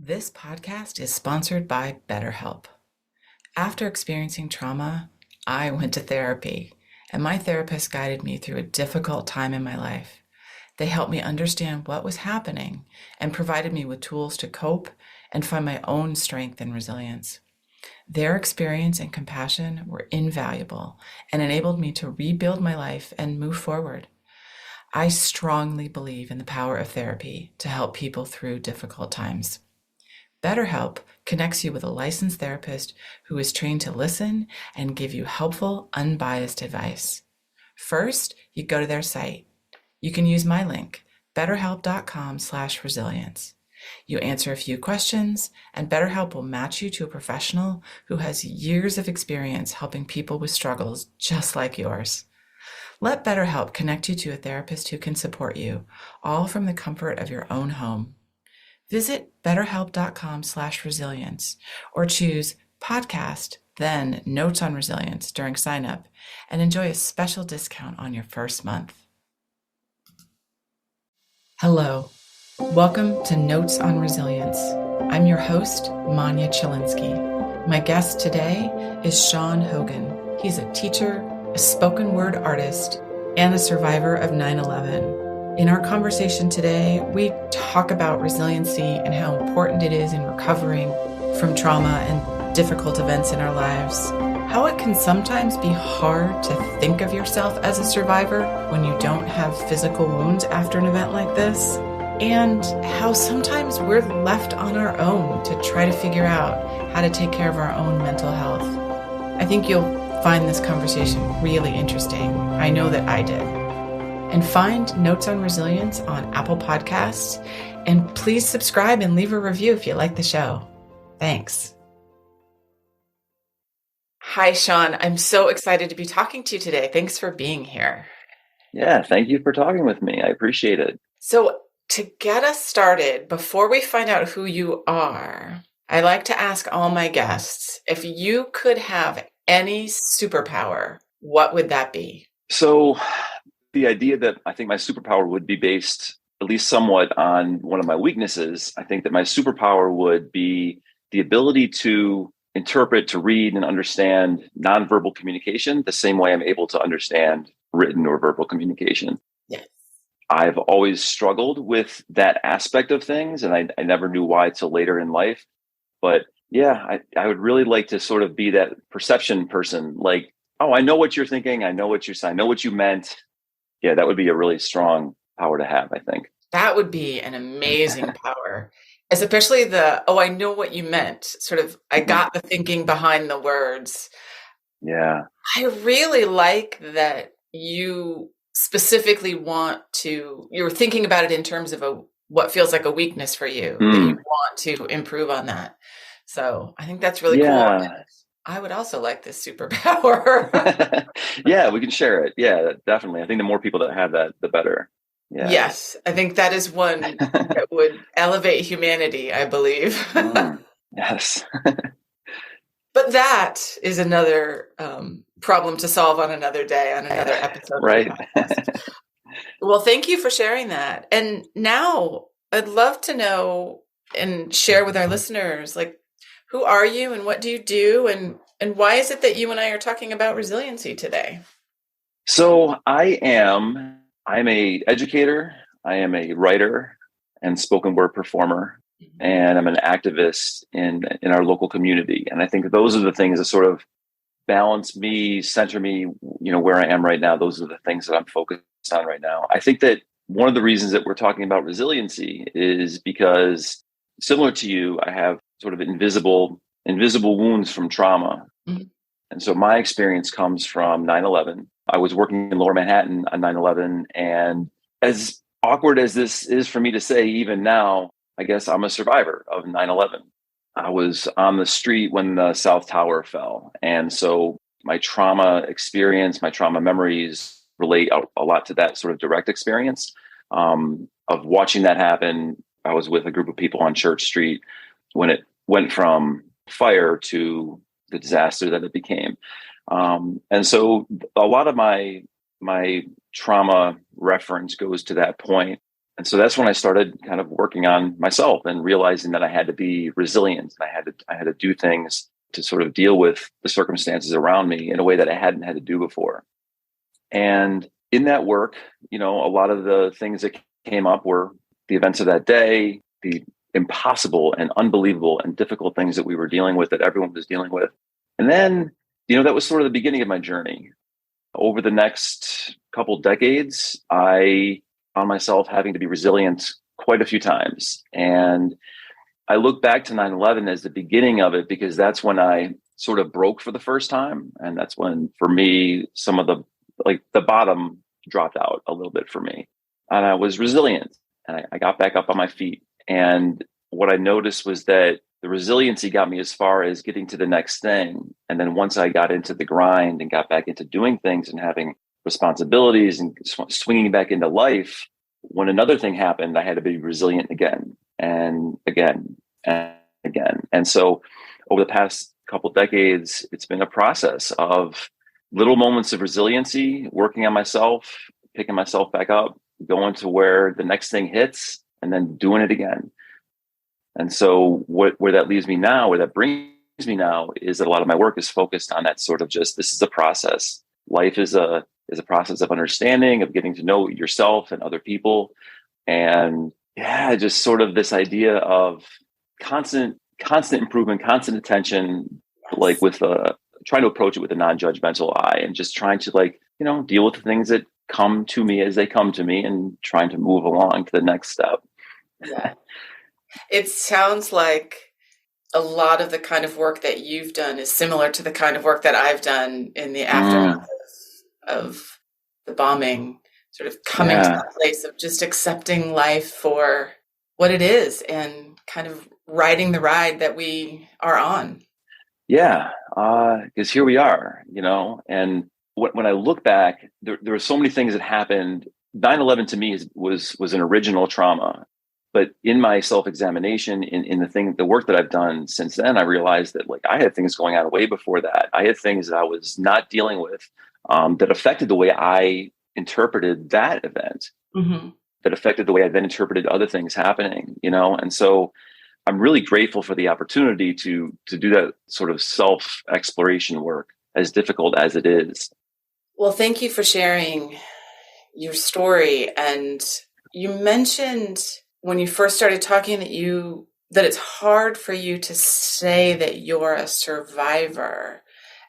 This podcast is sponsored by BetterHelp. After experiencing trauma, I went to therapy, and my therapist guided me through a difficult time in my life. They helped me understand what was happening and provided me with tools to cope and find my own strength and resilience. Their experience and compassion were invaluable and enabled me to rebuild my life and move forward. I strongly believe in the power of therapy to help people through difficult times. BetterHelp connects you with a licensed therapist who is trained to listen and give you helpful, unbiased advice. First, you go to their site. You can use my link, betterhelp.com/resilience. You answer a few questions, and BetterHelp will match you to a professional who has years of experience helping people with struggles just like yours. Let BetterHelp connect you to a therapist who can support you, all from the comfort of your own home. Visit betterhelp.com/resilience or choose podcast, then Notes on Resilience during sign up and enjoy a special discount on your first month. Hello, welcome to Notes on Resilience. I'm your host, Manya Chilinsky. My guest today is Sean Hogan. He's a teacher, a spoken word artist, and a survivor of 9/11. In our conversation today, we talk about resiliency and how important it is in recovering from trauma and difficult events in our lives, how it can sometimes be hard to think of yourself as a survivor when you don't have physical wounds after an event like this, and how sometimes we're left on our own to try to figure out how to take care of our own mental health. I think you'll find this conversation really interesting. I know that I did. And find Notes on Resilience on Apple Podcasts. And please subscribe and leave a review if you like the show. Thanks. Hi, Sean. I'm so excited to be talking to you today. Thanks for being here. Yeah, thank you for talking with me. I appreciate it. So to get us started, before we find out who you are, I like to ask all my guests, if you could have any superpower, what would that be? So the idea that I think my superpower would be based at least somewhat on one of my weaknesses, I think that my superpower would be the ability to interpret, to read and understand nonverbal communication the same way I'm able to understand written or verbal communication. Yes. I've always struggled with that aspect of things, and I never knew why till later in life. But yeah, I would really like to sort of be that perception person, like, oh, I know what you're thinking. I know what you're saying. I know what you meant. Yeah, that would be a really strong power to have, I think. That would be an amazing power, especially I know what you meant. Sort of, I got the thinking behind the words. Yeah. I really like that you specifically you're thinking about it in terms of what feels like a weakness for you, that you want to improve on that. So I think that's really cool. I would also like this superpower. Yeah, we can share it. Yeah, definitely. I think the more people that have that, the better. Yeah. Yes, I think that is one that would elevate humanity, I believe. Yes. But that is another problem to solve on another day, on another episode. Right. Well, thank you for sharing that. And now I'd love to know and share with our listeners, like, who are you and what do you do? And why is it that you and I are talking about resiliency today? So I'm a educator. I am a writer and spoken word performer, and I'm an activist in our local community. And I think those are the things that sort of balance me, center me, where I am right now. Those are the things that I'm focused on right now. I think that one of the reasons that we're talking about resiliency is because, similar to you, I have sort of invisible wounds from trauma. Mm-hmm. And so my experience comes from 9/11. I was working in Lower Manhattan on 9/11. And as awkward as this is for me to say, even now, I guess I'm a survivor of 9/11. I was on the street when the South Tower fell. And so my trauma experience, my trauma memories relate a lot to that sort of direct experience of watching that happen. I was with a group of people on Church Street when it went from fire to the disaster that it became. And so a lot of my trauma reference goes to that point. And so that's when I started kind of working on myself and realizing that I had to be resilient. And I had to do things to sort of deal with the circumstances around me in a way that I hadn't had to do before. And in that work, a lot of the things that came up were the events of that day, the impossible and unbelievable and difficult things that we were dealing with, that everyone was dealing with. And then, that was sort of the beginning of my journey. Over the next couple decades, I found myself having to be resilient quite a few times. And I look back to 9/11 as the beginning of it, because that's when I sort of broke for the first time. And that's when, for me, some of the bottom dropped out a little bit for me. And I was resilient, and I got back up on my feet. And what I noticed was that the resiliency got me as far as getting to the next thing. And then once I got into the grind and got back into doing things and having responsibilities and swinging back into life, when another thing happened, I had to be resilient again and again and again. And so over the past couple of decades, it's been a process of little moments of resiliency, working on myself, picking myself back up, going to where the next thing hits, and then doing it again. And so where that leaves me now, where that brings me now, is that a lot of my work is focused on that sort of just, this is a process. Life is a process of understanding, of getting to know yourself and other people. And just sort of this idea of constant improvement, constant attention, like with trying to approach it with a non-judgmental eye, and just trying to deal with the things that come to me as they come to me, and trying to move along to the next step. Yeah. It sounds like a lot of the kind of work that you've done is similar to the kind of work that I've done in the aftermath of the bombing, sort of coming to that place of just accepting life for what it is and kind of riding the ride that we are on. Yeah, because here we are, and when I look back, there were so many things that happened. 9/11 to me was an original trauma. But in my self-examination, in the work that I've done since then, I realized that I had things going on way before that. I had things that I was not dealing with that affected the way I interpreted that event, that affected the way I then interpreted other things happening, And so I'm really grateful for the opportunity to do that sort of self-exploration work, as difficult as it is. Well, thank you for sharing your story. And you mentioned when you first started talking that it's hard for you to say that you're a survivor.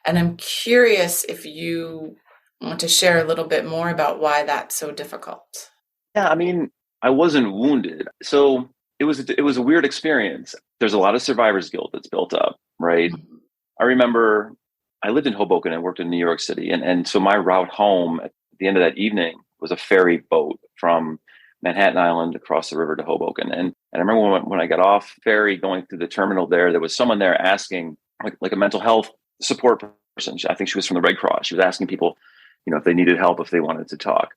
And I'm curious if you want to share a little bit more about why that's so difficult. Yeah, I mean, I wasn't wounded. So it was a weird experience. There's a lot of survivor's guilt that's built up, right? Mm-hmm. I remember I lived in Hoboken and worked in New York City. And so my route home at the end of that evening was a ferry boat from Manhattan Island across the river to Hoboken. And I remember when I got off ferry going through the terminal there was someone there asking, like a mental health support person. I think she was from the Red Cross. She was asking people, if they needed help, if they wanted to talk.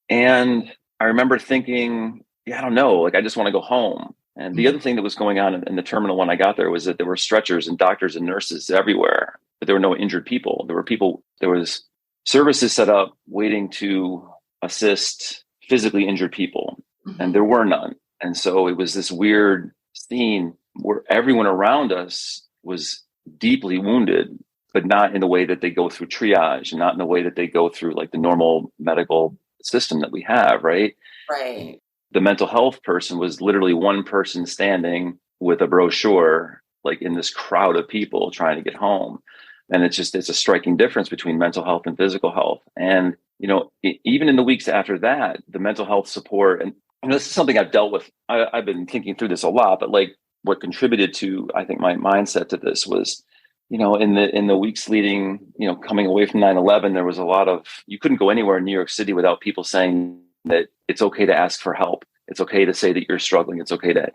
And I remember thinking, I don't know, I just want to go home. And the other thing that was going on in the terminal when I got there was that there were stretchers and doctors and nurses everywhere, but there were no injured people. There was services set up waiting to assist physically injured people, and there were none. And so it was this weird scene where everyone around us was deeply wounded, but not in the way that they go through triage, and not in the way that they go through the normal medical system that we have, right? Right. The mental health person was literally one person standing with a brochure, in this crowd of people trying to get home. And it's a striking difference between mental health and physical health. And, even in the weeks after that, the mental health support, and this is something I've dealt with. I've been thinking through this a lot, but what contributed to, I think, my mindset to this was, in the weeks leading, coming away from 9/11, there was a lot of, you couldn't go anywhere in New York City without people saying that it's okay to ask for help. It's okay to say that you're struggling. It's okay to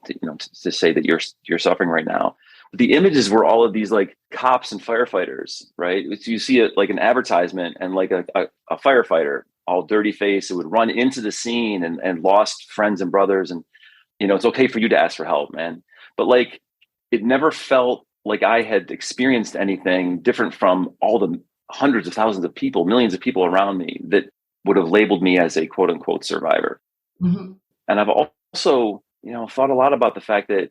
say that you're suffering right now. But the images were all of these cops and firefighters, right? You see it an advertisement, and a firefighter, all dirty face, it would run into the scene and lost friends and brothers. And, it's okay for you to ask for help, man. But it never felt like I had experienced anything different from all the hundreds of thousands of people, millions of people around me that would have labeled me as a quote unquote survivor. Mm-hmm. And I've also, thought a lot about the fact that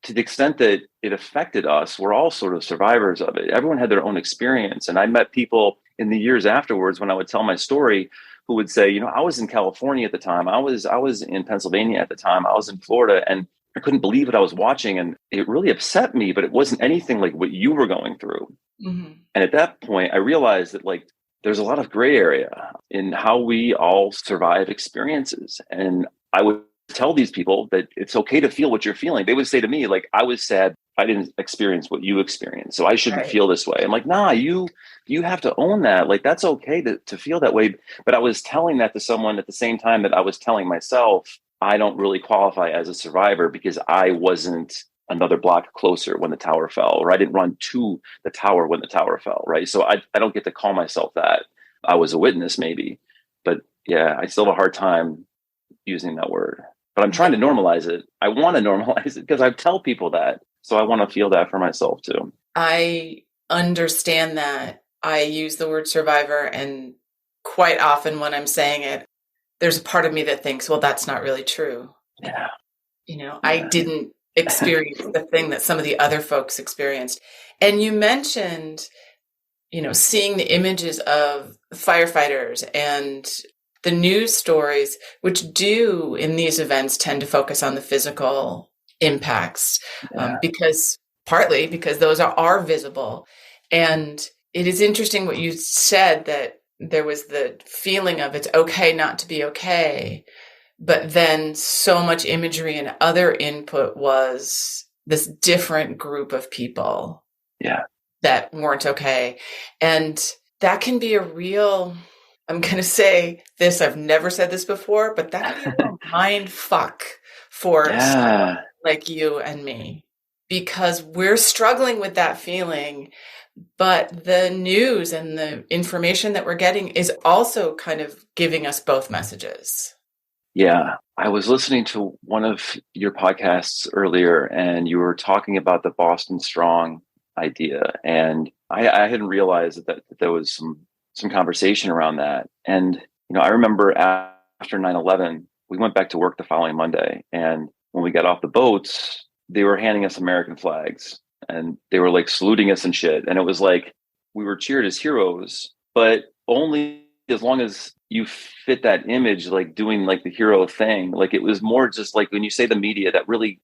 to the extent that it affected us, we're all sort of survivors of it. Everyone had their own experience. And I met people in the years afterwards when I would tell my story who would say, I was in California at the time. I was in Pennsylvania at the time. I was in Florida, and I couldn't believe what I was watching. And it really upset me, but it wasn't anything like what you were going through. Mm-hmm. And at that point, I realized that there's a lot of gray area in how we all survive experiences. And I would tell these people that it's okay to feel what you're feeling. They would say to me, I was sad. I didn't experience what you experienced, so I shouldn't feel this way. I'm like, nah, you have to own that. That's okay to feel that way. But I was telling that to someone at the same time that I was telling myself, I don't really qualify as a survivor because I wasn't another block closer when the tower fell, or I didn't run to the tower when the tower fell, right? So I don't get to call myself that. I was a witness maybe, but yeah, I still have a hard time using that word. But I'm trying to normalize it. I want to normalize it because I tell people that. So I want to feel that for myself too. I understand that. I use the word survivor, and quite often when I'm saying it, there's a part of me that thinks, well, that's not really true. Yeah. I didn't experience the thing that some of the other folks experienced. And you mentioned, seeing the images of firefighters and the news stories, which do in these events tend to focus on the physical impacts, partly because those are visible. And it is interesting what you said, that there was the feeling of it's okay not to be okay. But then so much imagery and other input was this different group of people that weren't okay. And that can be a real, I'm going to say this, I've never said this before, but that can be a mind fuck for someone like you and me, because we're struggling with that feeling. But the news and the information that we're getting is also kind of giving us both messages. Yeah. I was listening to one of your podcasts earlier, and you were talking about the Boston Strong idea. And I hadn't realized that there was some conversation around that. And, I remember after 9/11, we went back to work the following Monday. And when we got off the boats, they were handing us American flags, and they were saluting us and shit. And it was we were cheered as heroes, but only as long as you fit that image, doing the hero thing. It was more just when you say the media,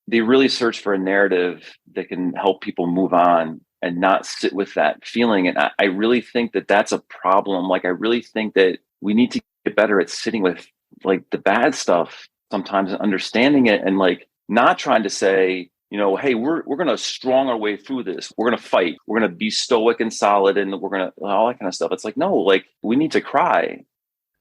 they really search for a narrative that can help people move on and not sit with that feeling. And I really think that that's a problem. I really think that we need to get better at sitting with the bad stuff sometimes and understanding it, and not trying to say, hey, we're going to strong our way through this. We're going to fight. We're going to be stoic and solid, and we're going to all that kind of stuff. It's no, we need to cry.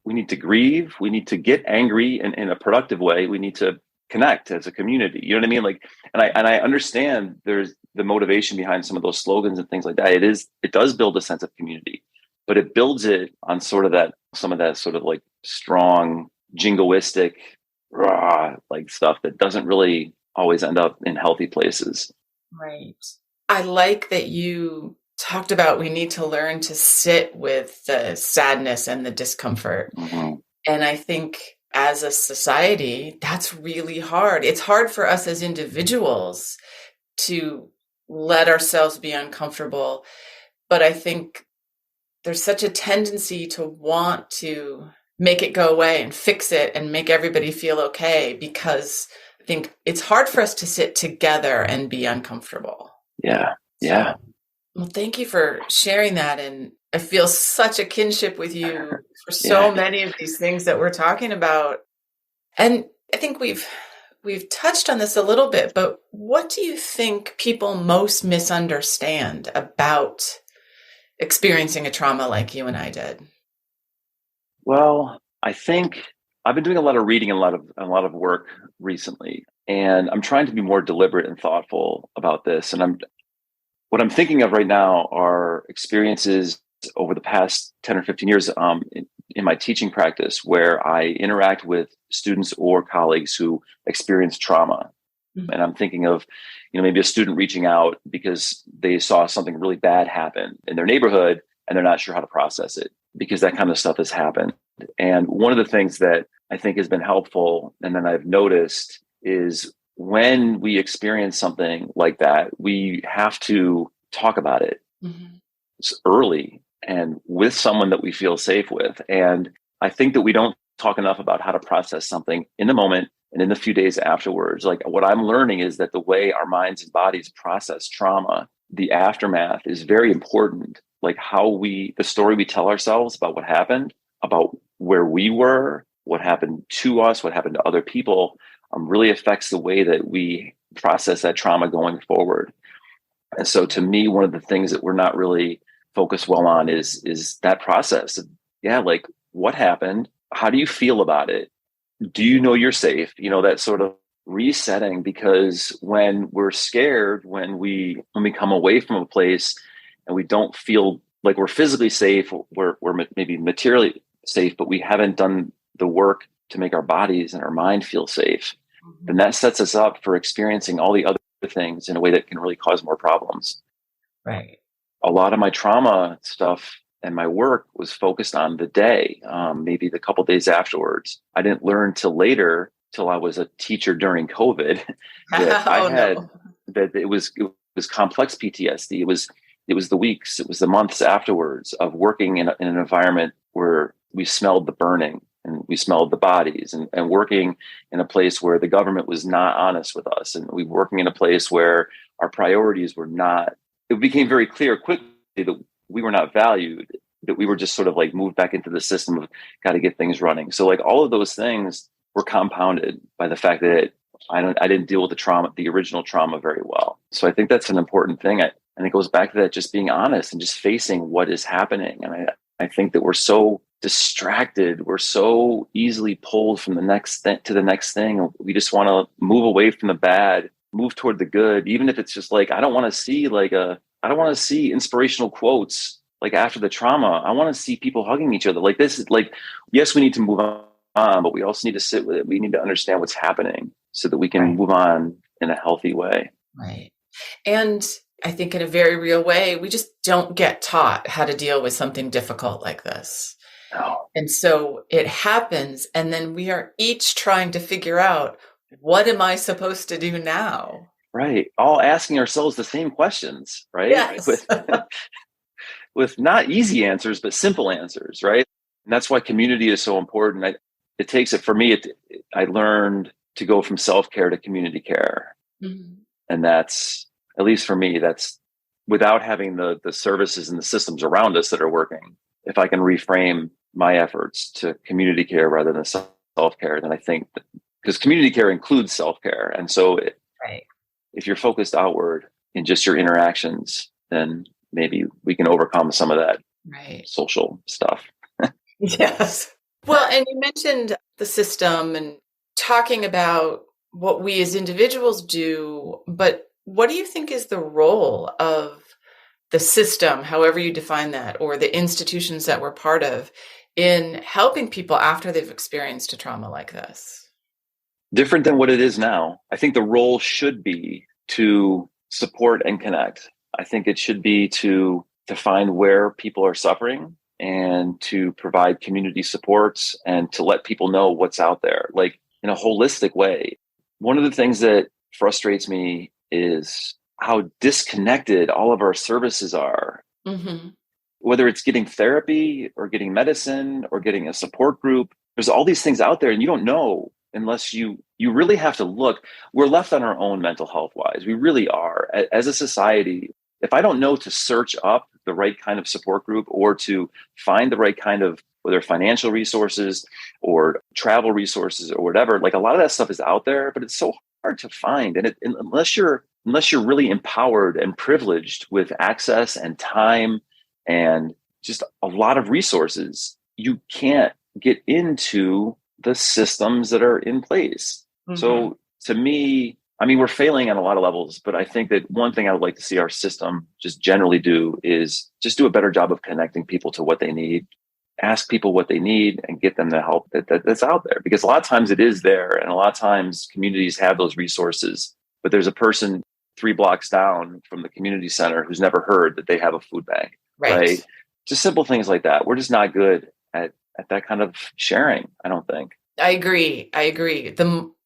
We need to grieve. We need to get angry in a productive way. We need to connect as a community. You know what I mean? And I understand there's the motivation behind some of those slogans and things like that. It does build a sense of community, but it builds it on some of that strong jingoistic, raw, stuff that doesn't really always end up in healthy places. Right. I like that you talked about we need to learn to sit with the sadness and the discomfort. Mm-hmm. And I think as a society, that's really hard. It's hard for us as individuals to let ourselves be uncomfortable. But I think there's such a tendency to want to make it go away and fix it and make everybody feel okay, because I think it's hard for us to sit together and be uncomfortable. Yeah. Yeah. Well, thank you for sharing that. And I feel such a kinship with you for so many of these things that we're talking about. And I think we've touched on this a little bit, but what do you think people most misunderstand about experiencing a trauma like you and I did? Well, I think I've been doing a lot of reading and a lot of work recently, and I'm trying to be more deliberate and thoughtful about this. And what I'm thinking of right now are experiences over the past 10 or 15 years in my teaching practice, where I interact with students or colleagues who experience trauma. Mm-hmm. And I'm thinking of, maybe a student reaching out because they saw something really bad happen in their neighborhood and they're not sure how to process it. because that kind of stuff has happened. And one of the things that I think has been helpful, and then I've noticed, is when we experience something like that, we have to talk about it early and with someone that we feel safe with. And I think that we don't talk enough about how to process something in the moment and in the few days afterwards. Like, what I'm learning is that the way our minds and bodies process trauma, the aftermath, is very important. Like the story we tell ourselves about what happened, about where we were, what happened to us, what happened to other people, really affects the way that we process that trauma going forward. And so to me, one of the things that we're not really focused well on is that process. Yeah, like, what happened? How do you feel about it? Do you know you're safe? That sort of resetting, because when we're scared, when we come away from a place and we don't feel like we're physically safe, we're maybe materially safe, but we haven't done the work to make our bodies and our mind feel safe, then that sets us up for experiencing all the other things in a way that can really cause more problems. Right. A lot of my trauma stuff and my work was focused on the day, maybe the couple days afterwards. I didn't learn till later, till I was a teacher during COVID, that that it was complex PTSD. It was the weeks, it was the months afterwards of working in an environment where we smelled the burning and we smelled the bodies, and working in a place where the government was not honest with us, and we were working in a place where our priorities were not. It became very clear quickly that we were not valued, that we were just sort of like moved back into the system of got to get things running. So like all of those things were compounded by the fact that I didn't deal with the original trauma very well. So I think that's an important thing. And it goes back to that, just being honest and just facing what is happening. And I think that we're so distracted. We're so easily pulled from the next to the next thing. We just want to move away from the bad, move toward the good, even if it's just like, I don't want to see inspirational quotes like after the trauma. I want to see people hugging each other. Like, this is like, yes, we need to move on, but we also need to sit with it. We need to understand what's happening so that we can move on in a healthy way. Right. And I think in a very real way, we just don't get taught how to deal with something difficult like this. No. And so it happens, and then we are each trying to figure out, what am I supposed to do now? Right. All asking ourselves the same questions, right? Yes. With not easy answers, but simple answers, right? And that's why community is so important. It takes it for me. I learned to go from self-care to community care. Mm-hmm. And that's, at least for me, that's without having the services and the systems around us that are working. If I can reframe my efforts to community care rather than self-care, then I think because community care includes self-care. And so if you're focused outward in just your interactions, then maybe we can overcome some of that social stuff. Yes. Well, and you mentioned the system and talking about what we as individuals do, but what do you think is the role of the system, however you define that, or the institutions that we're part of, in helping people after they've experienced a trauma like this? Different than what it is now. I think the role should be to support and connect. I think it should be to find where people are suffering and to provide community supports and to let people know what's out there, like in a holistic way. One of the things that frustrates me is how disconnected all of our services are. Mm-hmm. Whether it's getting therapy or getting medicine or getting a support group, there's all these things out there and you don't know unless you really have to look. We're left on our own mental health wise. We really are. As a society, if I don't know to search up the right kind of support group or to find the right kind of, whether financial resources or travel resources or whatever, like a lot of that stuff is out there, but it's so hard to find. And unless you're really empowered and privileged with access and time and just a lot of resources, you can't get into the systems that are in place. Mm-hmm. So to me, I mean, we're failing on a lot of levels, but I think that one thing I would like to see our system just generally do is just do a better job of connecting people to what they need, ask people what they need and get them the help that's out there. Because a lot of times it is there. And a lot of times communities have those resources, but there's a person 3 blocks down from the community center who's never heard that they have a food bank, right? just simple things like that. We're just not good at that kind of sharing, I don't think. I agree.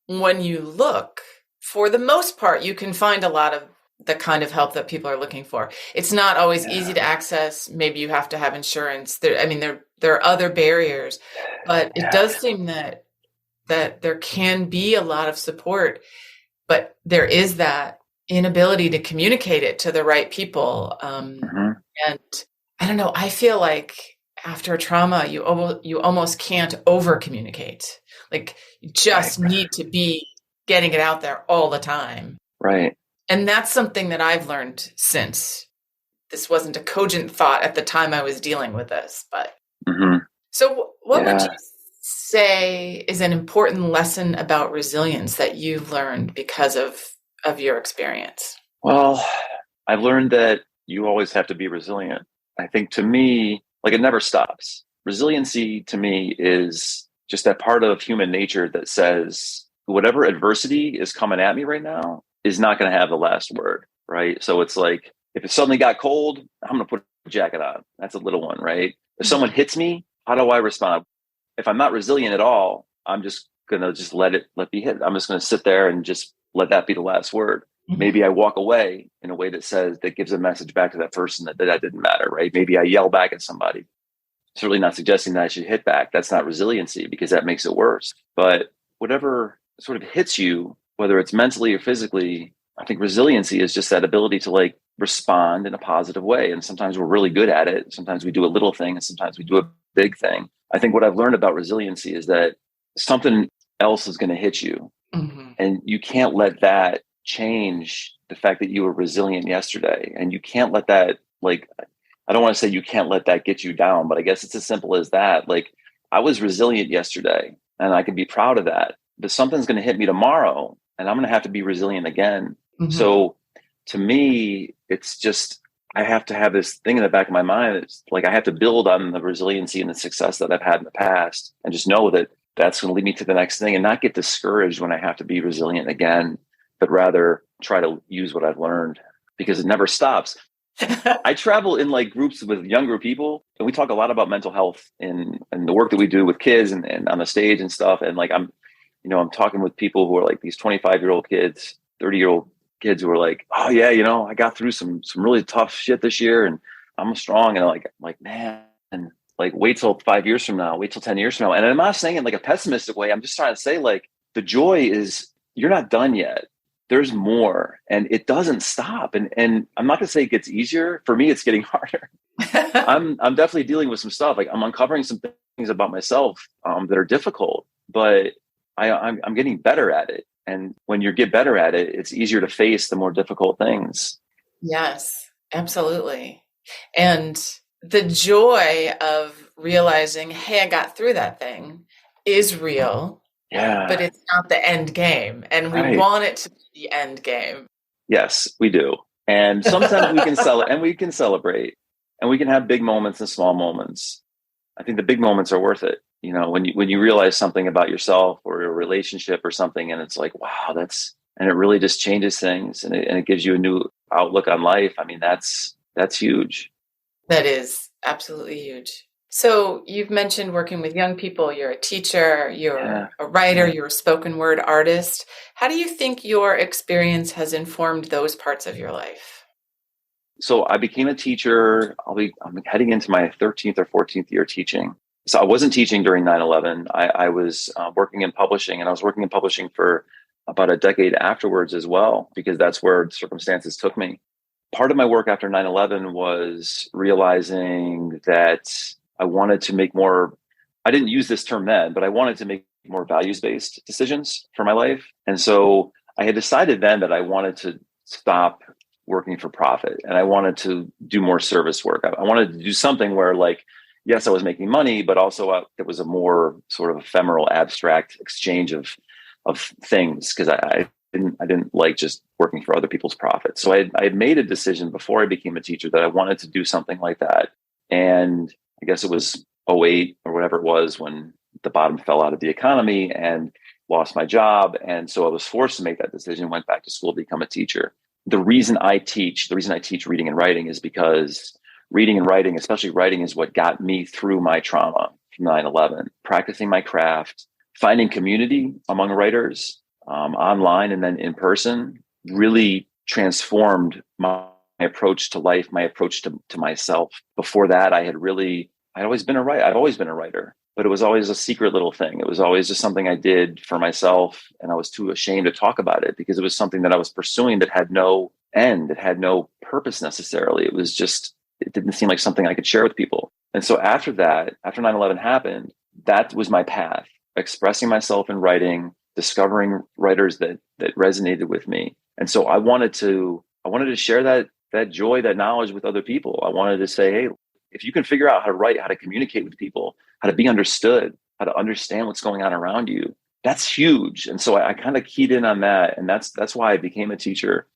When you look, for the most part, you can find a lot of the kind of help that people are looking for. It's not always easy to access. Maybe you have to have insurance. There are other barriers, but it does seem that there can be a lot of support, but there is that inability to communicate it to the right people. And I don't know, I feel like after a trauma, you almost can't over communicate. Like you just need to be getting it out there all the time. Right. And that's something that I've learned since. This wasn't a cogent thought at the time I was dealing with this, but so what would you say is an important lesson about resilience that you've learned because of your experience? Well, I've learned that you always have to be resilient. I think to me, like it never stops. Resiliency to me is just that part of human nature that says whatever adversity is coming at me right now is not going to have the last word, right? So it's like, if it suddenly got cold, I'm going to put a jacket on. That's a little one, right? If someone hits me, how do I respond? If I'm not resilient at all, I'm just going to just let be hit. I'm just going to sit there and just let that be the last word. Maybe I walk away in a way that gives a message back to that person that didn't matter, right? Maybe I yell back at somebody. Certainly not suggesting that I should hit back. That's not resiliency because that makes it worse. But whatever sort of hits you, whether it's mentally or physically, I think resiliency is just that ability to like respond in a positive way. And sometimes we're really good at it. Sometimes we do a little thing and sometimes we do a big thing. I think what I've learned about resiliency is that something else is going to hit you. And you can't let that change the fact that you were resilient yesterday. And you can't let that, like, I don't want to say you can't let that get you down, but I guess it's as simple as that. Like, I was resilient yesterday and I can be proud of that. But something's going to hit me tomorrow and I'm going to have to be resilient again. So to me, it's just, I have to have this thing in the back of my mind. It's like I have to build on the resiliency and the success that I've had in the past and just know that that's going to lead me to the next thing and not get discouraged when I have to be resilient again, but rather try to use what I've learned because it never stops. I travel in like groups with younger people and we talk a lot about mental health and the work that we do with kids and on the stage and stuff. And like, I'm talking with people who are like these 25-year-old kids, 30-year-old kids who are like, oh yeah, I got through some really tough shit this year and I'm strong. And I'm like, man, like wait till 5 years from now, wait till 10 years from now. And I'm not saying it like a pessimistic way. I'm just trying to say like the joy is you're not done yet. There's more and it doesn't stop. And I'm not going to say it gets easier. For me, it's getting harder. I'm definitely dealing with some stuff. Like I'm uncovering some things about myself that are difficult, but I'm getting better at it. And when you get better at it, it's easier to face the more difficult things. Yes, absolutely. And the joy of realizing, hey, I got through that thing is real. Yeah. But it's not the end game. And we want it to be the end game. Yes, we do. And sometimes we can celebrate and we can have big moments and small moments. I think the big moments are worth it. When you realize something about yourself or your relationship or something, and it's like, wow, and it really just changes things and it gives you a new outlook on life. I mean, that's huge. That is absolutely huge. So you've mentioned working with young people. You're a teacher, you're a writer, you're a spoken word artist. How do you think your experience has informed those parts of your life? So I became a teacher. I'm heading into my 13th or 14th year teaching. So I wasn't teaching during 9/11. I was working in publishing, and I was working in publishing for about a decade afterwards as well, because that's where circumstances took me. Part of my work after 9/11 was realizing that I wanted to make more, I didn't use this term then, but I wanted to make more values-based decisions for my life. And so I had decided then that I wanted to stop working for profit and I wanted to do more service work. I wanted to do something where like, yes, I was making money, but also it was a more sort of ephemeral, abstract exchange of things because I didn't like just working for other people's profits. So I had made a decision before I became a teacher that I wanted to do something like that. And I guess it was '08 or whatever it was when the bottom fell out of the economy and lost my job. And so I was forced to make that decision, went back to school to become a teacher. The reason I teach reading and writing is because reading and writing, especially writing, is what got me through my trauma from 9/11. Practicing my craft, finding community among writers, online and then in person, really transformed my approach to life, my approach to myself. Before that, I'd always been a writer. I've always been a writer, but it was always a secret little thing. It was always just something I did for myself. And I was too ashamed to talk about it because it was something that I was pursuing that had no end. It had no purpose necessarily. It didn't seem like something I could share with people. And so after that, after 9/11 happened, that was my path, expressing myself in writing, discovering writers that resonated with me. And so I wanted to share that joy, that knowledge with other people. I wanted to say, hey, if you can figure out how to write, how to communicate with people, how to be understood, how to understand what's going on around you, that's huge. And so I kind of keyed in on that. And that's why I became a teacher.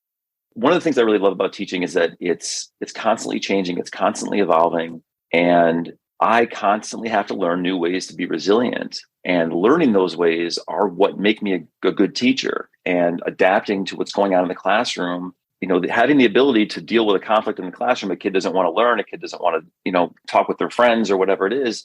One of the things I really love about teaching is that it's constantly changing, it's constantly evolving. And I constantly have to learn new ways to be resilient. And learning those ways are what make me a good teacher. And adapting to what's going on in the classroom, having the ability to deal with a conflict in the classroom, a kid doesn't want to learn, a kid doesn't want to, talk with their friends or whatever it is.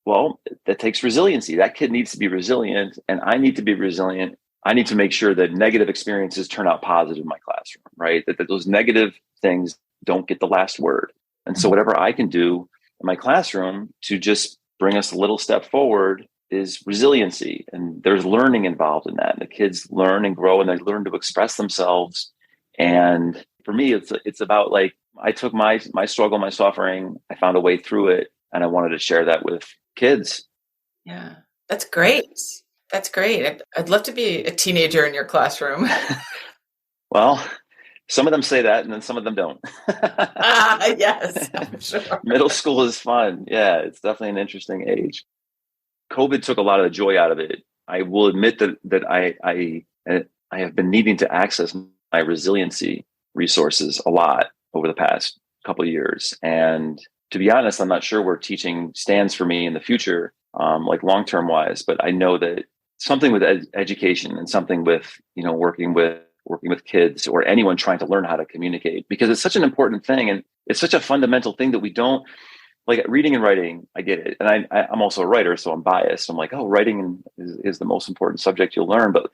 Well, that takes resiliency. That kid needs to be resilient, and I need to be resilient. I need to make sure that negative experiences turn out positive in my classroom, right? That those negative things don't get the last word. And so whatever I can do in my classroom to just bring us a little step forward is resiliency. And there's learning involved in that. And the kids learn and grow, and they learn to express themselves. And for me, it's about, like, I took my struggle, my suffering, I found a way through it, and I wanted to share that with kids. Yeah, that's great. That's great. I'd love to be a teenager in your classroom. Well, some of them say that, and then some of them don't. Yes, I'm sure. Middle school is fun. Yeah, it's definitely an interesting age. COVID took a lot of the joy out of it. I will admit that I have been needing to access my resiliency resources a lot over the past couple of years. And to be honest, I'm not sure where teaching stands for me in the future, like long-term wise, but I know that something with education and something with, working with kids or anyone trying to learn how to communicate, because it's such an important thing. And it's such a fundamental thing that we don't, like, reading and writing. I get it. And I'm also a writer, so I'm biased. I'm like, oh, writing is the most important subject you'll learn. But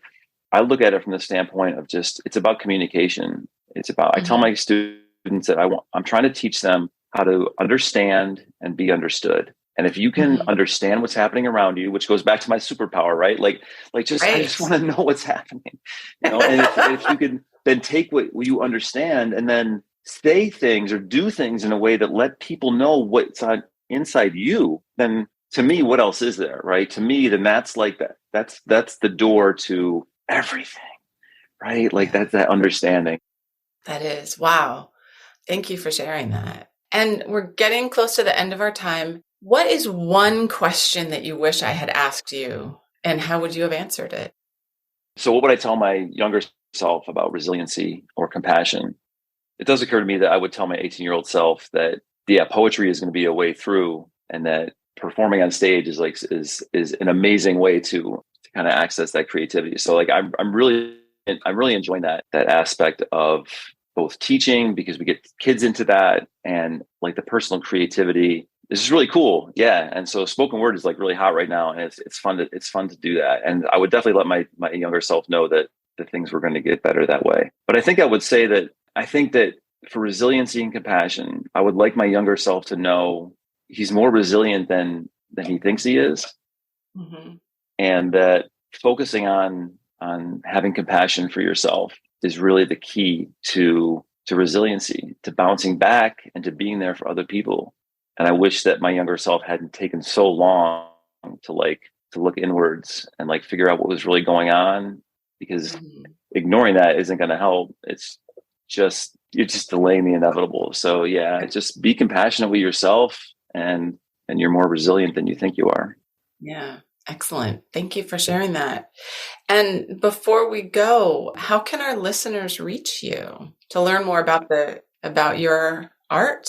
I look at it from the standpoint of it's about communication. It's about, I tell my students that I'm trying to teach them how to understand and be understood. And if you can understand what's happening around you, which goes back to my superpower, right? I just want to know what's happening, and if you can then take what you understand and then say things or do things in a way that let people know what's inside you, then to me, what else is there, right? To me, then that's like that's the door to everything, right? Like that's that understanding. That is. Wow. Thank you for sharing that. And we're getting close to the end of our time. What is one question that you wish I had asked you, and how would you have answered it? So what would I tell my younger self about resiliency or compassion? It does occur to me that I would tell my 18-year-old self that, yeah, poetry is going to be a way through, and that performing on stage is an amazing way to kind of access that creativity. So like I'm really enjoying that aspect of both teaching, because we get kids into that, and like the personal creativity. This is really cool. Yeah. And so spoken word is like really hot right now, and it's fun to do that. And I would definitely let my younger self know that the things were going to get better that way. But I think I would say that I think that for resiliency and compassion, I would like my younger self to know he's more resilient than he thinks he is. And that focusing on having compassion for yourself is really the key to resiliency, to bouncing back and to being there for other people. And I wish that my younger self hadn't taken so long to look inwards and like figure out what was really going on, because ignoring that isn't going to help. You're just delaying the inevitable. So yeah, just be compassionate with yourself, and you're more resilient than you think you are. Yeah. Excellent. Thank you for sharing that. And before we go, how can our listeners reach you to learn more about your art?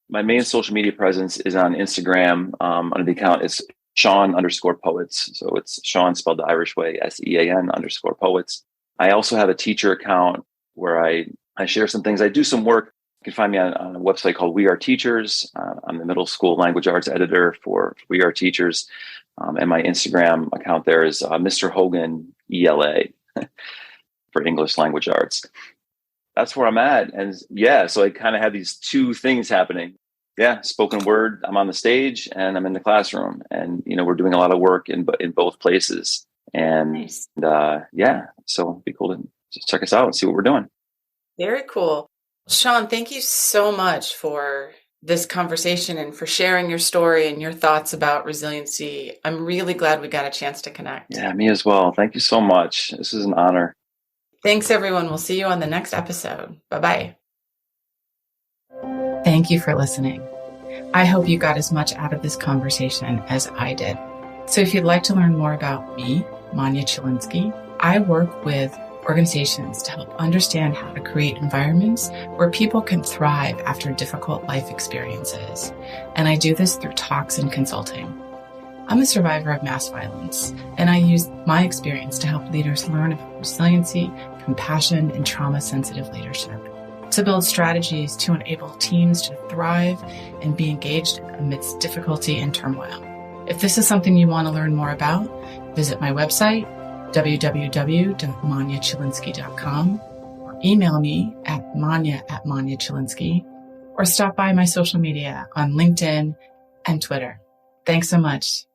My main social media presence is on Instagram. Under the account is Sean_poets. So it's Sean spelled the Irish way, SEAN_poets. I also have a teacher account where I share some things. I do some work You can find me on a website called We Are Teachers. I'm the middle school language arts editor for We Are Teachers. And my Instagram account there is Mr. Hogan ELA for English language arts. That's where I'm at. And yeah, so I kind of have these two things happening. Yeah, spoken word, I'm on the stage and I'm in the classroom. And, we're doing a lot of work in both places. And Nice. Yeah, so it'd be cool to just check us out and see what we're doing. Very cool. Sean, thank you so much for this conversation and for sharing your story and your thoughts about resiliency. I'm really glad we got a chance to connect. Yeah, me as well. Thank you so much. This is an honor. Thanks, everyone. We'll see you on the next episode. Bye-bye. Thank you for listening. I hope you got as much out of this conversation as I did. So if you'd like to learn more about me, Manya Chilinsky, I work with organizations to help understand how to create environments where people can thrive after difficult life experiences. And I do this through talks and consulting. I'm a survivor of mass violence, and I use my experience to help leaders learn about resiliency, compassion, and trauma-sensitive leadership, to build strategies to enable teams to thrive and be engaged amidst difficulty and turmoil. If this is something you want to learn more about, visit my website, www.manyachilinsky.com, or email me at manya@manyachilinsky, or stop by my social media on LinkedIn and Twitter. Thanks so much.